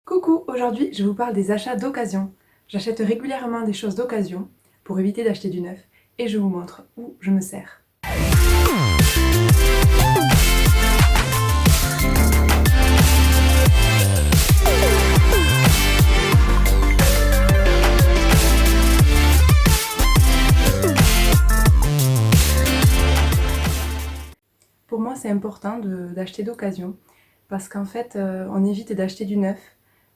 Coucou, aujourd'hui je vous parle des achats d'occasion. J'achète régulièrement des choses d'occasion pour éviter d'acheter du neuf et je vous montre où je me sers. Pour moi c'est important d'acheter d'occasion parce qu'en fait on évite d'acheter du neuf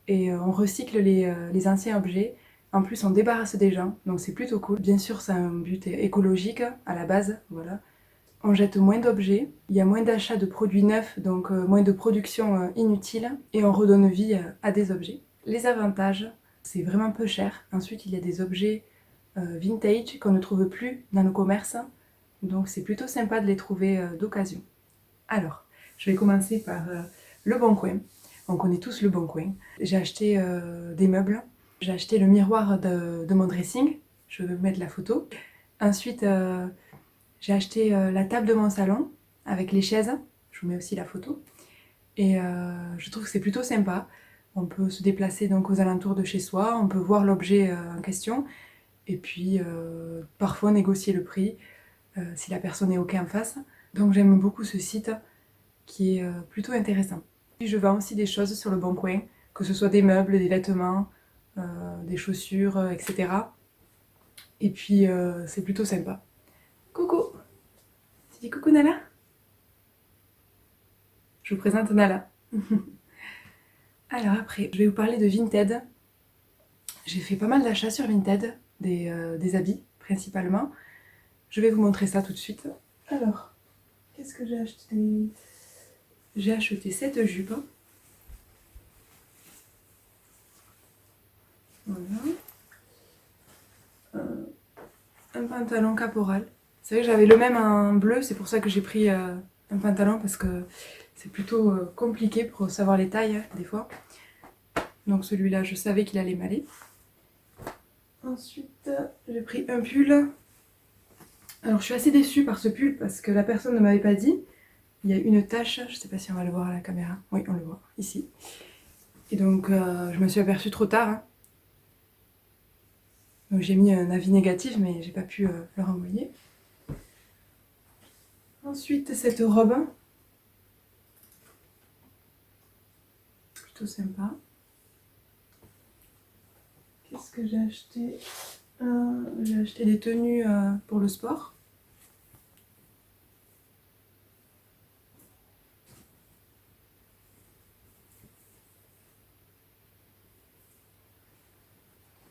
et on recycle les anciens objets. En plus on débarrasse des gens, donc c'est plutôt cool. Bien sûr c'est un but écologique à la base, voilà. On jette moins d'objets, il y a moins d'achats de produits neufs, donc moins de production inutile, et on redonne vie à des objets. Les avantages, c'est vraiment peu cher. Ensuite, il y a des objets vintage qu'on ne trouve plus dans nos commerces, donc c'est plutôt sympa de les trouver d'occasion. Alors, je vais commencer par Le Bon Coin. On connaît tous Le Bon Coin. J'ai acheté des meubles, j'ai acheté le miroir de mon dressing, je vais vous mettre la photo. Ensuite, j'ai acheté la table de mon salon avec les chaises, je vous mets aussi la photo. Et je trouve que c'est plutôt sympa. On peut se déplacer donc aux alentours de chez soi, on peut voir l'objet en question, et puis parfois négocier le prix si la personne est OK en face. Donc j'aime beaucoup ce site qui est plutôt intéressant. Puis je vends aussi des choses sur Le Bon Coin, que ce soit des meubles, des vêtements, des chaussures, etc. Et puis c'est plutôt sympa. Coucou! Tu dis coucou Nala? Je vous présente Nala. Alors après, je vais vous parler de Vinted. J'ai fait pas mal d'achats sur Vinted, des habits principalement. Je vais vous montrer ça tout de suite. Alors, qu'est-ce que j'ai acheté? J'ai acheté cette jupe. Voilà. Un pantalon caporal. C'est vrai que j'avais le même en bleu, c'est pour ça que j'ai pris un pantalon parce que c'est plutôt compliqué pour savoir les tailles des fois. Donc celui-là, je savais qu'il allait m'aller. Ensuite, j'ai pris un pull. Alors je suis assez déçue par ce pull parce que la personne ne m'avait pas dit. Il y a une tache, je ne sais pas si on va le voir à la caméra. Oui, on le voit, ici. Et donc je me suis aperçue trop tard. Hein. Donc j'ai mis un avis négatif, mais j'ai pas pu le renvoyer. Ensuite, cette robe. Plutôt sympa. Qu'est-ce que j'ai acheté? J'ai acheté des tenues pour le sport.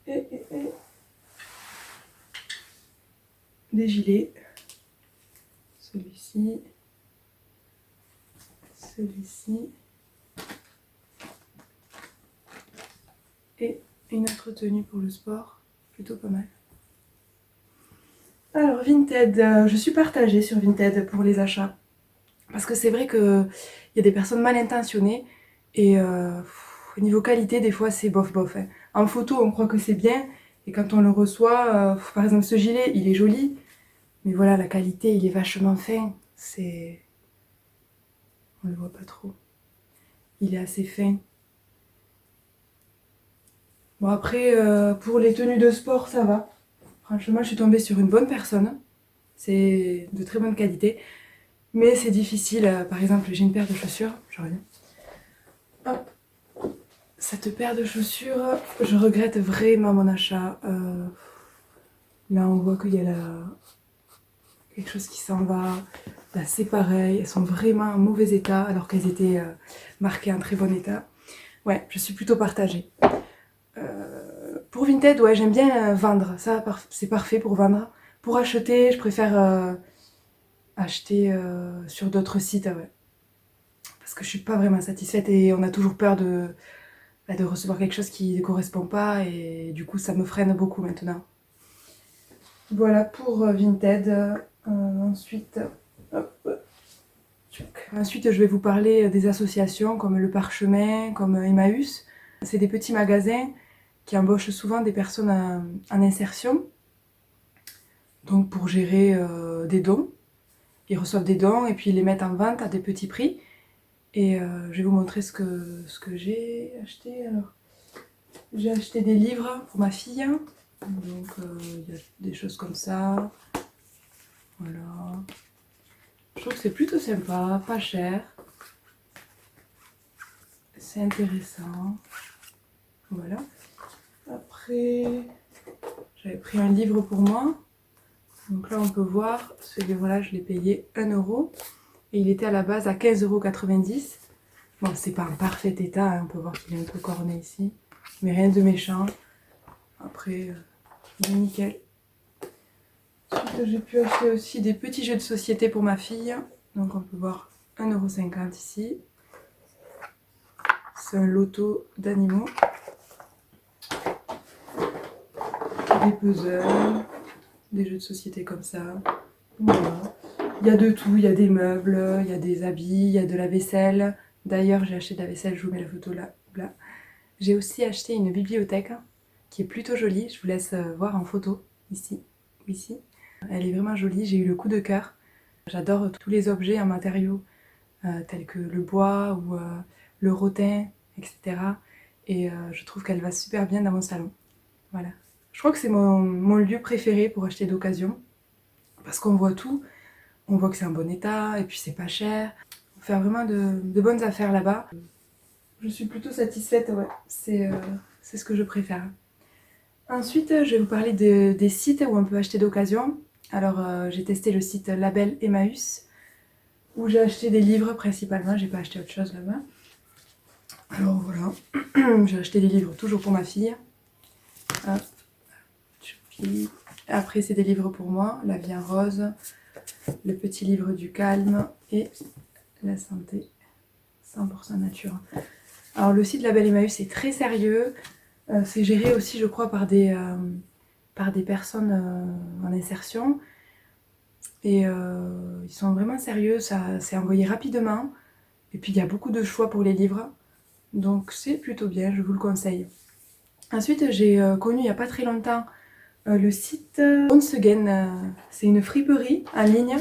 Et des gilets. Celui-ci. Celui-ci. Et une autre tenue pour le sport. Plutôt pas mal. Alors Vinted, je suis partagée sur Vinted pour les achats. Parce que c'est vrai qu'il y a des personnes mal intentionnées et au niveau qualité, des fois c'est bof bof. Hein. En photo, on croit que c'est bien et quand on le reçoit, par exemple ce gilet, il est joli, mais voilà, la qualité, il est vachement fin. C'est... On le voit pas trop. Il est assez fin. Bon après, pour les tenues de sport, ça va. Franchement, je suis tombée sur une bonne personne. C'est de très bonne qualité. Mais c'est difficile. Par exemple, j'ai une paire de chaussures. Je reviens. Hop. Cette paire de chaussures, je regrette vraiment mon achat. Là, on voit qu'il y a quelque chose qui s'en va. Là, c'est pareil. Elles sont vraiment en mauvais état alors qu'elles étaient marquées en très bon état. Ouais, je suis plutôt partagée. Pour Vinted, ouais, j'aime bien vendre. Ça, c'est parfait pour vendre. Pour acheter, je préfère acheter sur d'autres sites, ouais. Parce que je suis pas vraiment satisfaite et on a toujours peur de recevoir quelque chose qui ne correspond pas et du coup ça me freine beaucoup maintenant. Voilà pour Vinted. Ensuite, je vais vous parler des associations comme le Parchemin, comme Emmaüs. C'est des petits magasins qui embauchent souvent des personnes en insertion, donc pour gérer des dons. Ils reçoivent des dons et puis ils les mettent en vente à des petits prix. Et je vais vous montrer ce que j'ai acheté. Alors, j'ai acheté des livres pour ma fille. Donc il y a des choses comme ça. Voilà. Je trouve que c'est plutôt sympa, pas cher. C'est intéressant. Voilà. Après, j'avais pris un livre pour moi. Donc là, on peut voir, ce livre-là, je l'ai payé 1 euro. Et il était à la base à 15,90 €. Bon, c'est pas en parfait état, hein. On peut voir qu'il est un peu corné ici. Mais rien de méchant. Après, il est nickel. Ensuite, j'ai pu acheter aussi des petits jeux de société pour ma fille. Donc on peut voir 1,50 € ici. C'est un loto d'animaux. Des puzzles, des jeux de société comme ça. Voilà. Il y a de tout, il y a des meubles, il y a des habits, il y a de la vaisselle. D'ailleurs, j'ai acheté de la vaisselle, je vous mets la photo là. Là. J'ai aussi acheté une bibliothèque qui est plutôt jolie. Je vous laisse voir en photo, ici ou ici. Elle est vraiment jolie, j'ai eu le coup de cœur. J'adore tous les objets en matériaux, tels que le bois ou le rotin, etc. Et je trouve qu'elle va super bien dans mon salon. Voilà. Je crois que c'est mon lieu préféré pour acheter d'occasion. Parce qu'on voit tout, on voit que c'est en bon état, et puis c'est pas cher. On peut faire vraiment de bonnes affaires là-bas. Je suis plutôt satisfaite, ouais. C'est ce que je préfère. Ensuite, je vais vous parler des sites où on peut acheter d'occasion. Alors, j'ai testé le site Label Emmaüs, où j'ai acheté des livres principalement, j'ai pas acheté autre chose là-bas. Alors voilà, j'ai acheté des livres toujours pour ma fille. Hop. Après, c'est des livres pour moi, La vie en rose, le petit livre du calme et la santé 100% nature. Alors le site Label Emmaüs est très sérieux, c'est géré aussi je crois par des personnes en insertion et ils sont vraiment sérieux, ça c'est envoyé rapidement et puis il y a beaucoup de choix pour les livres, donc c'est plutôt bien, je vous le conseille. Ensuite j'ai connu il n'y a pas très longtemps le site Once Again, c'est une friperie en ligne.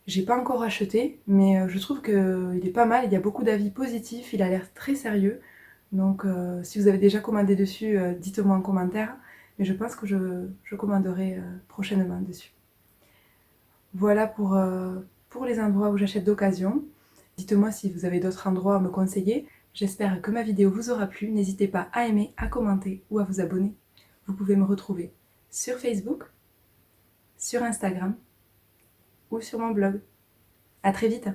J'ai pas encore acheté, mais je trouve qu'il est pas mal, il y a beaucoup d'avis positifs, il a l'air très sérieux. Donc si vous avez déjà commandé dessus, dites-moi en commentaire. Mais je pense que je commanderai prochainement dessus. Voilà pour les endroits où j'achète d'occasion. Dites-moi si vous avez d'autres endroits à me conseiller. J'espère que ma vidéo vous aura plu. N'hésitez pas à aimer, à commenter ou à vous abonner. Vous pouvez me retrouver sur Facebook, sur Instagram ou sur mon blog. À très vite!